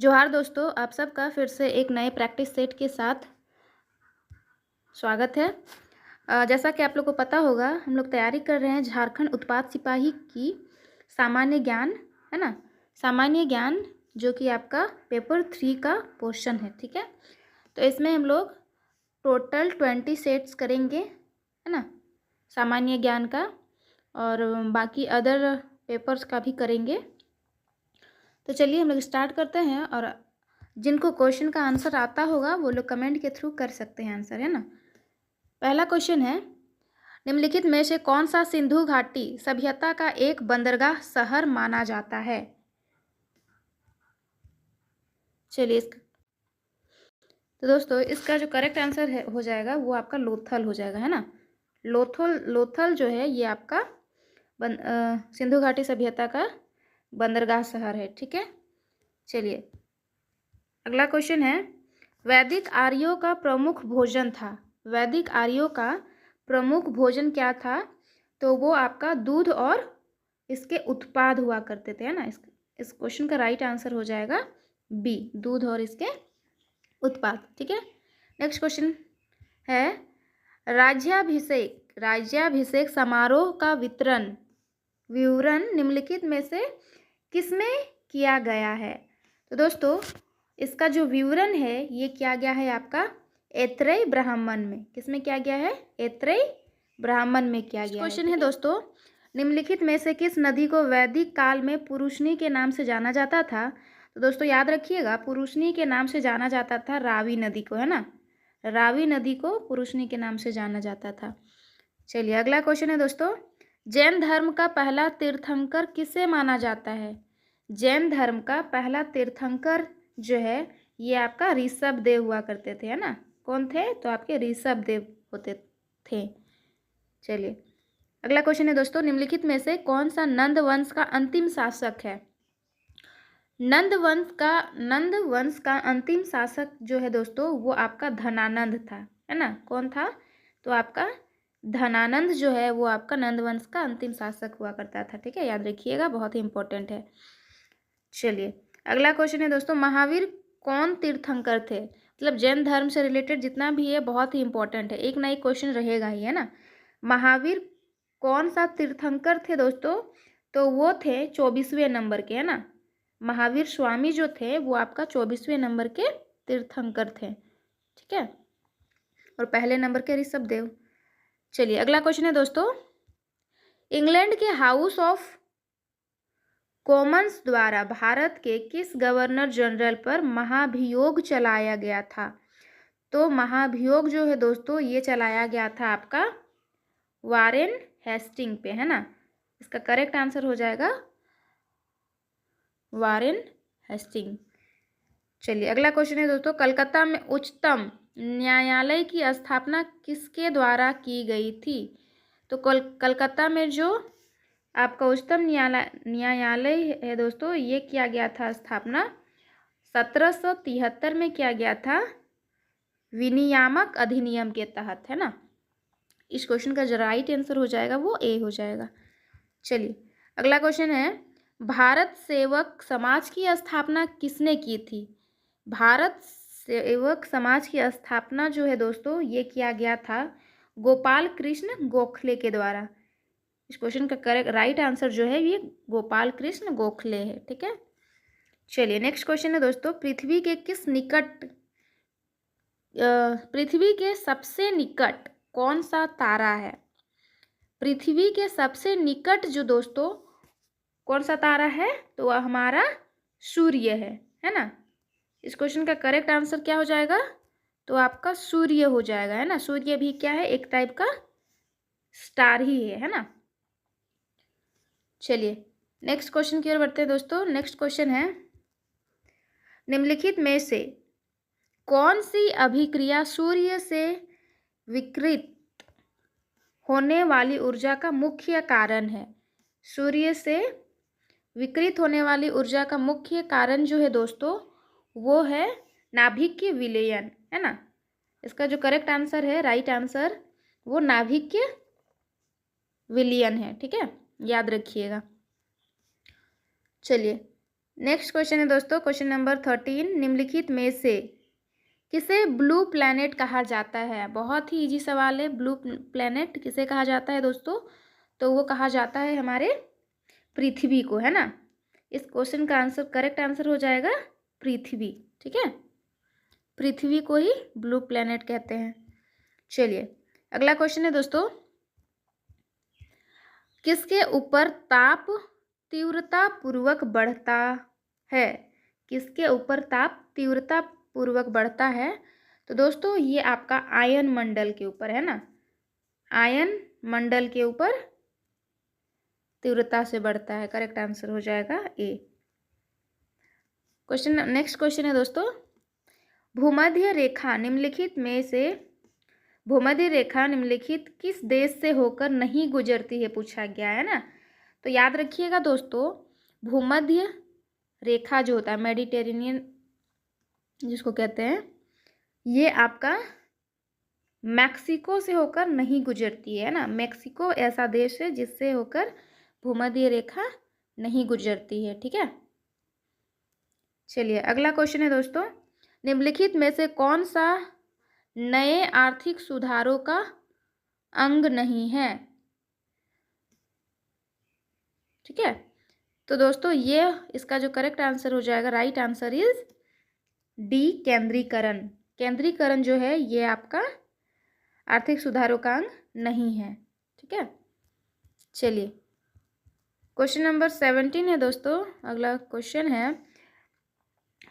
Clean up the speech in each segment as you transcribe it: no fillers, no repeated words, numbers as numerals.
जोहार दोस्तों, आप सबका फिर से एक नए प्रैक्टिस सेट के साथ स्वागत है। जैसा कि आप लोग को पता होगा, हम लोग तैयारी कर रहे हैं झारखंड उत्पाद सिपाही की सामान्य ज्ञान, है ना। सामान्य ज्ञान जो कि आपका पेपर 3 का पोर्शन है, ठीक है। तो इसमें हम लोग टोटल 20 सेट्स करेंगे, है ना, सामान्य ज्ञान का, और बाकी अदर पेपर्स का भी करेंगे। तो चलिए हम लोग स्टार्ट करते हैं, और जिनको क्वेश्चन का आंसर आता होगा वो लोग कमेंट के थ्रू कर सकते हैं आंसर, है ना। पहला क्वेश्चन है, निम्नलिखित में से कौन सा सिंधु घाटी सभ्यता का एक बंदरगाह शहर माना जाता है। चलिए तो दोस्तों इसका जो करेक्ट आंसर है हो जाएगा वो आपका लोथल हो जाएगा, है ना। लोथल जो है ये आपका सिंधु घाटी सभ्यता का बंदरगाह शहर है, ठीक है। चलिए अगला क्वेश्चन है, वैदिक आर्यों का प्रमुख भोजन था। वैदिक आर्यों का प्रमुख भोजन क्या था? तो वो आपका दूध और इसके उत्पाद हुआ करते थे, है ना। इस क्वेश्चन का राइट आंसर हो जाएगा बी, दूध और इसके उत्पाद, ठीक है। नेक्स्ट क्वेश्चन है, राज्याभिषेक समारोह का विवरण निम्नलिखित में से किसमें किया गया है? तो दोस्तों इसका जो विवरण है ये किया गया है आपका ऐत्रेय ब्राह्मण में। किसमें किया गया है? ऐत्रेय ब्राह्मण में किया गया है। क्वेश्चन है दोस्तों, निम्नलिखित में से किस नदी को वैदिक काल में पुरुषनी के नाम से जाना जाता था? तो दोस्तों याद रखिएगा, पुरुषनी के नाम से जाना जाता था रावी नदी को, है ना। रावी नदी को पुरुषनी के नाम से जाना जाता था। चलिए अगला क्वेश्चन है दोस्तों, जैन धर्म का पहला तीर्थंकर किसे माना जाता है? जैन धर्म का पहला तीर्थंकर जो है ये आपका ऋषभ देव हुआ करते थे, है ना। कौन थे? तो आपके ऋषभ देव होते थे। चलिए अगला क्वेश्चन है दोस्तों, निम्नलिखित में से कौन सा नंद वंश का अंतिम शासक है? नंद वंश का अंतिम शासक जो है दोस्तों वो आपका धनानंद था, है ना। कौन था? तो आपका धनानंद जो है वो आपका नंद वंश का अंतिम शासक हुआ करता था, ठीक है। याद रखिएगा, बहुत ही इंपॉर्टेंट है। चलिए अगला क्वेश्चन है दोस्तों, महावीर कौन तीर्थंकर थे? मतलब जैन धर्म से रिलेटेड जितना भी है बहुत ही इंपॉर्टेंट है, एक ना एक क्वेश्चन रहेगा ही, है ना। महावीर कौन सा तीर्थंकर थे दोस्तों? तो वो थे 24वें नंबर के, है ना। महावीर स्वामी जो थे वो आपका 24वें नंबर के तीर्थंकर थे, ठीक है, और पहले नंबर के ऋषभ देव। चलिए अगला क्वेश्चन है दोस्तों, इंग्लैंड के हाउस ऑफ कॉमन्स द्वारा भारत के किस गवर्नर जनरल पर महाभियोग चलाया गया था? तो महाभियोग जो है दोस्तों ये चलाया गया था आपका वारेन हेस्टिंग पे, है ना। इसका करेक्ट आंसर हो जाएगा वारेन हेस्टिंग। चलिए अगला क्वेश्चन है दोस्तों, कलकत्ता में उच्चतम न्यायालय की स्थापना किसके द्वारा की गई थी? तो कलकत्ता में जो आपका उच्चतम न्यायालय है दोस्तों ये किया गया था स्थापना 1773 में किया गया था, विनियामक अधिनियम के तहत, है ना। इस क्वेश्चन का जो राइट आंसर हो जाएगा वो ए हो जाएगा। चलिए अगला क्वेश्चन है, भारत सेवक समाज की स्थापना किसने की थी? भारत सेवक समाज की स्थापना जो है दोस्तों ये किया गया था गोपाल कृष्ण गोखले के द्वारा। इस क्वेश्चन का करेक्ट राइट आंसर जो है ये गोपाल कृष्ण गोखले है, ठीक है। चलिए नेक्स्ट क्वेश्चन है दोस्तों, पृथ्वी के सबसे निकट कौन सा तारा है? पृथ्वी के सबसे निकट जो दोस्तों कौन सा तारा है? तो वह हमारा सूर्य है ना। इस क्वेश्चन का करेक्ट आंसर क्या हो जाएगा? तो आपका सूर्य हो जाएगा, है ना। सूर्य भी क्या है? एक टाइप का स्टार ही है ना। चलिए नेक्स्ट क्वेश्चन की ओर बढ़ते हैं दोस्तों। नेक्स्ट क्वेश्चन है, निम्नलिखित में से कौन सी अभिक्रिया सूर्य से विकिरित होने वाली ऊर्जा का मुख्य कारण है? सूर्य से विकिरित होने वाली ऊर्जा का मुख्य कारण जो है दोस्तों वो है नाभिकीय विलयन, है ना। इसका जो करेक्ट आंसर है, राइट आंसर, वो नाभिकीय विलयन है, ठीक है, याद रखिएगा। चलिए नेक्स्ट क्वेश्चन है दोस्तों, क्वेश्चन नंबर 13, निम्नलिखित में से किसे ब्लू प्लैनेट कहा जाता है? बहुत ही इजी सवाल है। ब्लू प्लैनेट किसे कहा जाता है दोस्तों? तो वो कहा जाता है हमारे पृथ्वी को, है ना। इस क्वेश्चन का आंसर, करेक्ट आंसर हो जाएगा पृथ्वी। ठीक है, पृथ्वी को ही ब्लू प्लैनेट कहते हैं। चलिए अगला क्वेश्चन है दोस्तों, किसके ऊपर ताप तीव्रता पूर्वक बढ़ता है? किसके ऊपर ताप तीव्रता पूर्वक बढ़ता है? तो दोस्तों ये आपका आयन मंडल के ऊपर है ना, आयन मंडल के ऊपर तीव्रता से बढ़ता है। करेक्ट आंसर हो जाएगा ए। क्वेश्चन, नेक्स्ट क्वेश्चन है दोस्तों, भूमध्य रेखा निम्नलिखित में से भूमध्य रेखा निम्नलिखित किस देश से होकर नहीं गुजरती है, पूछा गया है ना। तो याद रखिएगा दोस्तों, भूमध्य रेखा जो होता है, मेडिटेरेनियन जिसको कहते हैं, ये आपका मैक्सिको से होकर नहीं गुजरती है ना। मैक्सिको ऐसा देश है जिससे होकर भूमध्य रेखा नहीं गुजरती है। ठीक है, चलिए अगला क्वेश्चन है दोस्तों, निम्नलिखित में से कौन सा नए आर्थिक सुधारों का अंग नहीं है? ठीक है, तो दोस्तों ये इसका जो करेक्ट आंसर हो जाएगा, राइट आंसर इज डी, केंद्रीकरण। केंद्रीकरण जो है ये आपका आर्थिक सुधारों का अंग नहीं है। ठीक है, चलिए क्वेश्चन नंबर 17 है दोस्तों, अगला क्वेश्चन है,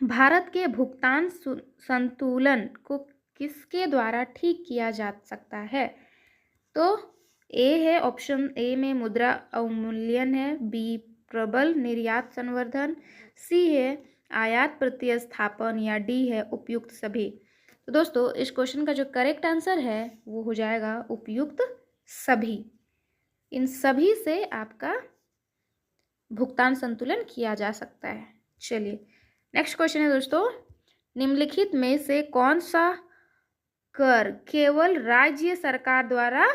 भारत के भुगतान संतुलन को किसके द्वारा ठीक किया जा सकता है? तो ए है, ऑप्शन ए में मुद्रा अवमूल्यन है, बी प्रबल निर्यात संवर्धन, सी है आयात प्रतिस्थापन, या डी है उपयुक्त सभी। तो दोस्तों इस क्वेश्चन का जो करेक्ट आंसर है वो हो जाएगा उपयुक्त सभी। इन सभी से आपका भुगतान संतुलन किया जा सकता है। चलिए नेक्स्ट क्वेश्चन है दोस्तों, निम्नलिखित में से कौन सा कर केवल राज्य सरकार द्वारा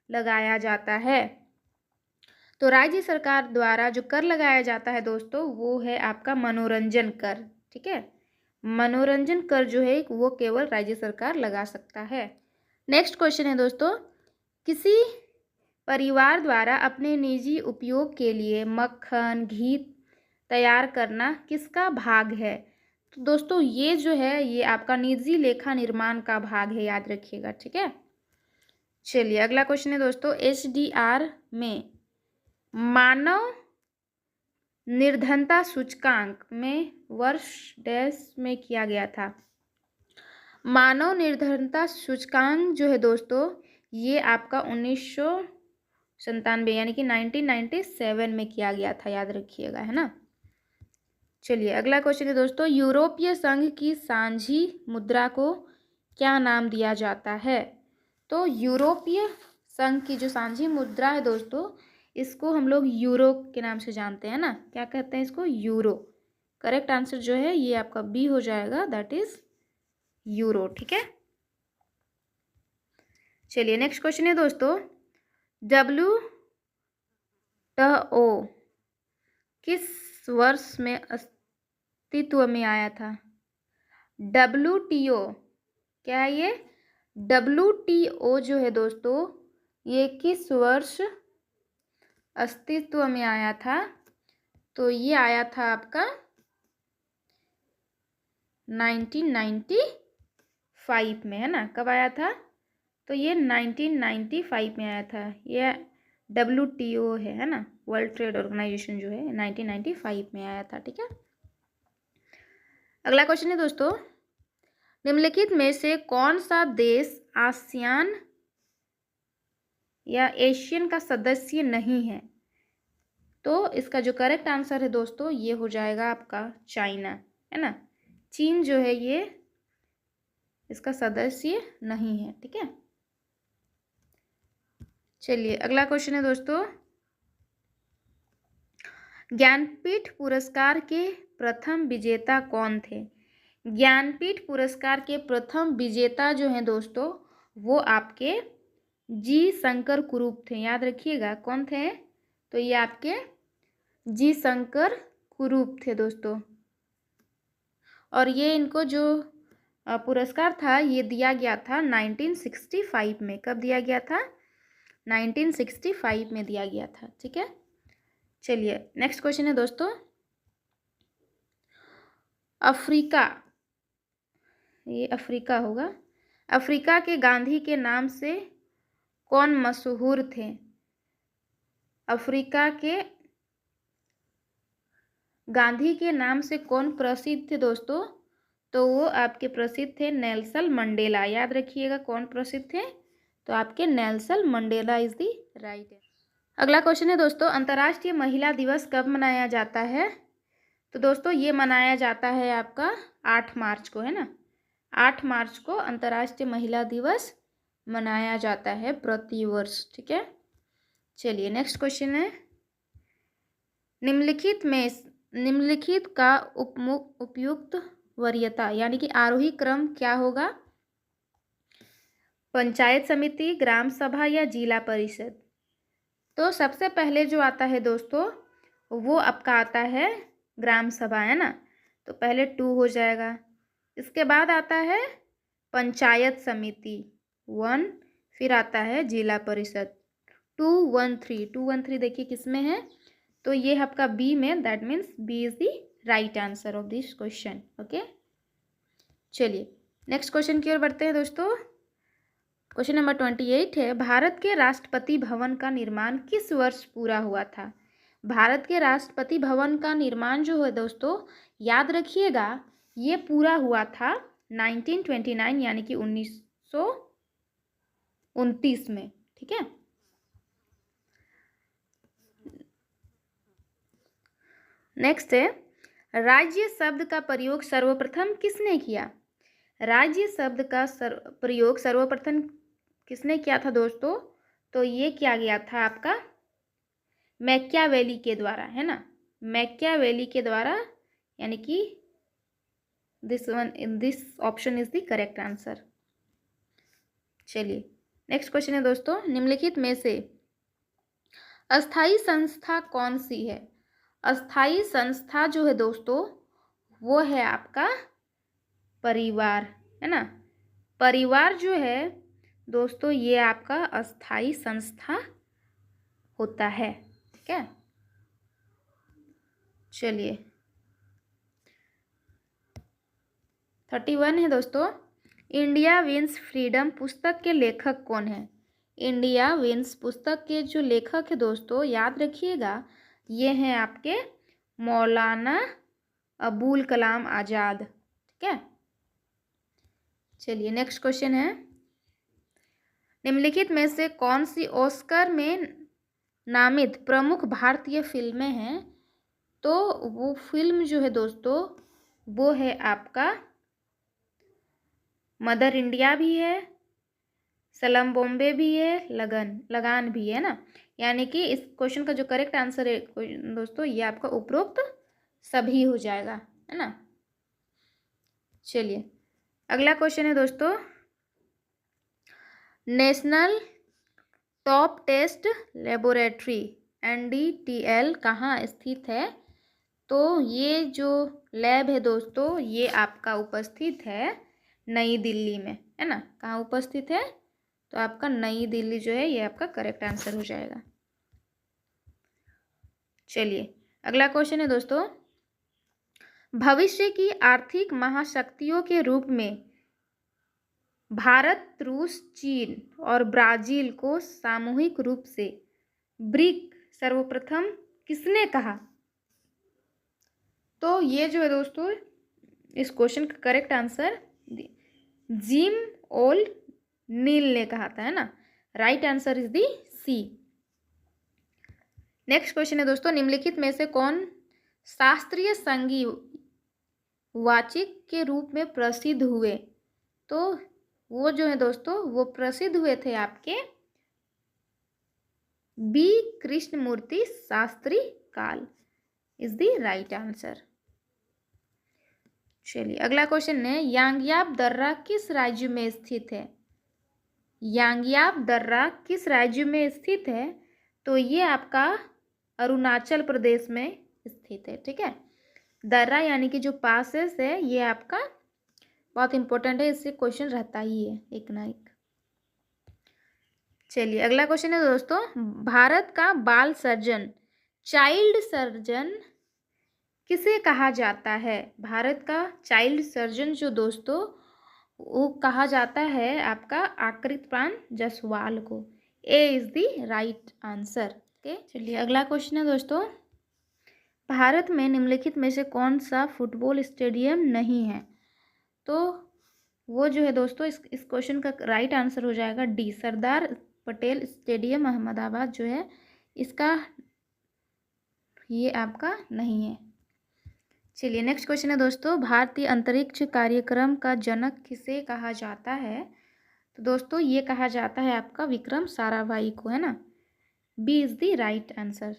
लगाया जाता है? तो राज्य सरकार द्वारा जो कर लगाया जाता है दोस्तों वो है आपका मनोरंजन कर। ठीक है, मनोरंजन कर जो है वो केवल राज्य सरकार लगा सकता है। नेक्स्ट क्वेश्चन है दोस्तों, किसी परिवार द्वारा अपने निजी उपयोग के लिए मक्खन घी तैयार करना किसका भाग है? तो दोस्तों ये जो है ये आपका निजी लेखा निर्माण का भाग है, याद रखिएगा। ठीक है, चलिए अगला क्वेश्चन है दोस्तों, HDR में मानव निर्धनता सूचकांक में वर्ष डैश में किया गया था। मानव निर्धनता सूचकांक जो है दोस्तों ये आपका 1997 यानी कि 1997 में किया गया था, याद रखिएगा, है ना। चलिए अगला क्वेश्चन है दोस्तों, यूरोपीय संघ की सांझी मुद्रा को क्या नाम दिया जाता है? तो यूरोपीय संघ की जो सांझी मुद्रा है दोस्तों इसको हम लोग यूरो के नाम से जानते हैं ना। क्या कहते हैं इसको? यूरो। करेक्ट आंसर जो है ये आपका बी हो जाएगा, दैट इज यूरो। ठीक है, चलिए नेक्स्ट क्वेश्चन है दोस्तों, WTO किस वर्ष में अस्तित्व में आया था? WTO क्या है ये? WTO जो है दोस्तों ये किस वर्ष अस्तित्व में आया था? तो ये आया था आपका 1995 में, है ना। कब आया था? तो ये 1995 में आया था। ये WTO है ना, वर्ल्ड ट्रेड ऑर्गेनाइजेशन जो है 1995 में आया था। ठीक है, अगला क्वेश्चन है दोस्तों, निम्नलिखित में से कौन सा देश आसियान या एशियन का सदस्य नहीं है? तो इसका जो करेक्ट आंसर है दोस्तों ये हो जाएगा आपका चाइना, है ना। चीन जो है ये इसका सदस्य नहीं है। ठीक है, चलिए अगला क्वेश्चन है दोस्तों, ज्ञानपीठ पुरस्कार के प्रथम विजेता कौन थे? ज्ञानपीठ पुरस्कार के प्रथम विजेता जो हैं दोस्तों वो आपके जी शंकर कुरूप थे, याद रखिएगा। कौन थे? तो ये आपके जी शंकर कुरूप थे दोस्तों। और ये इनको जो पुरस्कार था ये दिया गया था 1965 में। कब दिया गया था? 1965 में दिया गया था। ठीक है, चलिए नेक्स्ट क्वेश्चन है दोस्तों, अफ्रीका, ये अफ्रीका होगा। अफ्रीका के गांधी के नाम से कौन मशहूर थे? अफ्रीका के गांधी के नाम से कौन प्रसिद्ध थे दोस्तों? तो वो आपके प्रसिद्ध थे नेल्सन मंडेला। याद रखिएगा कौन प्रसिद्ध थे, तो आपके Nelson Mandela is the right. अगला क्वेश्चन है दोस्तों, अंतर्राष्ट्रीय महिला दिवस कब मनाया जाता है? तो दोस्तों ये मनाया जाता है आपका 8 मार्च को, है ना। 8 मार्च को अंतर्राष्ट्रीय महिला दिवस मनाया जाता है प्रतिवर्ष। ठीक है, चलिए नेक्स्ट क्वेश्चन है, निम्नलिखित का उपयुक्त वरीयता यानी कि आरोही क्रम क्या होगा? पंचायत समिति, ग्राम सभा या जिला परिषद? तो सबसे पहले जो आता है दोस्तों वो आपका आता है ग्राम सभा, है ना, तो पहले 2 हो जाएगा। इसके बाद आता है पंचायत समिति 1, फिर आता है जिला परिषद 2 1 3। 2 1 3 देखिए किस में है, तो ये आपका बी में, that means B is the right answer of this question. Okay, चलिए नेक्स्ट क्वेश्चन की ओर बढ़ते हैं दोस्तों। क्वेश्चन नंबर 28 है, भारत के राष्ट्रपति भवन का निर्माण किस वर्ष पूरा हुआ था? भारत के राष्ट्रपति भवन का निर्माण जो है दोस्तों, याद रखिएगा ये पूरा हुआ था 1929 यानी कि 1929 में। ठीक है, नेक्स्ट है, राज्य शब्द का प्रयोग सर्वप्रथम किसने किया? राज्य शब्द का प्रयोग सर्वप्रथम किसने किया था दोस्तों? तो ये किया गया था आपका मैकियावेली के द्वारा, है ना, मैकियावेली के द्वारा, यानी कि this option is the correct answer. चलिए नेक्स्ट क्वेश्चन है दोस्तों, निम्नलिखित में से अस्थाई संस्था कौन सी है? अस्थाई संस्था जो है दोस्तों वो है आपका परिवार, है ना। परिवार जो है दोस्तों ये आपका अस्थाई संस्था होता है। ठीक है, चलिए 31 है दोस्तों, इंडिया विंस फ्रीडम पुस्तक के लेखक कौन है? इंडिया विंस पुस्तक के जो लेखक है दोस्तों, याद रखिएगा ये हैं आपके मौलाना अबुल कलाम आज़ाद। ठीक है, चलिए नेक्स्ट क्वेश्चन है, निम्नलिखित में से कौन सी ऑस्कर में नामित प्रमुख भारतीय फिल्में हैं? तो वो फिल्म जो है दोस्तों वो है आपका मदर इंडिया भी है, सलाम बॉम्बे भी है, लगान भी है ना। यानी कि इस क्वेश्चन का जो करेक्ट आंसर है दोस्तों ये आपका उपरोक्त सभी हो जाएगा, है ना। चलिए अगला क्वेश्चन है दोस्तों, national dope test laboratory NDTL कहाँ स्थित है? तो ये जो लैब है दोस्तों ये आपका उपस्थित है नई दिल्ली में, है ना। कहाँ उपस्थित है? तो आपका नई दिल्ली जो है ये आपका करेक्ट आंसर हो जाएगा। चलिए अगला क्वेश्चन है दोस्तों, भविष्य की आर्थिक महाशक्तियों के रूप में भारत, रूस, चीन और ब्राजील को सामूहिक रूप से ब्रिक सर्वप्रथम किसने कहा? तो ये जो है दोस्तों इस क्वेश्चन का करेक्ट आंसर जिम ओल नील ने कहा था, है ना। Right answer is the C. Next question है दोस्तों, निम्नलिखित में से कौन शास्त्रीय संगीत वाचिक के रूप में प्रसिद्ध हुए? तो वो जो है दोस्तों वो प्रसिद्ध हुए थे आपके बी कृष्णमूर्ति शास्त्री काल इज द राइट आंसर। चलिए अगला क्वेश्चन है, यांग्याप दर्रा किस राज्य में स्थित है? यांग्याप दर्रा किस राज्य में स्थित है? तो ये आपका अरुणाचल प्रदेश में स्थित है। ठीक है, दर्रा यानी कि जो पासेस है ये आपका बहुत इंपॉर्टेंट है, इससे क्वेश्चन रहता ही है एक ना एक। चलिए अगला क्वेश्चन है दोस्तों, भारत का बाल सर्जन, चाइल्ड सर्जन किसे कहा जाता है? भारत का चाइल्ड सर्जन जो दोस्तों वो कहा जाता है आपका आकृति प्राण जायसवाल को। A is the right answer. Okay चलिए अगला क्वेश्चन है दोस्तों, भारत में निम्नलिखित में से कौन सा फुटबॉल स्टेडियम नहीं है? तो वो जो है दोस्तों इस क्वेश्चन का राइट आंसर हो जाएगा डी, सरदार पटेल स्टेडियम अहमदाबाद जो है इसका ये आपका नहीं है। चलिए नेक्स्ट क्वेश्चन है दोस्तों, भारतीय अंतरिक्ष कार्यक्रम का जनक किसे कहा जाता है? तो दोस्तों ये कहा जाता है आपका विक्रम साराभाई को, है ना। B is the right answer.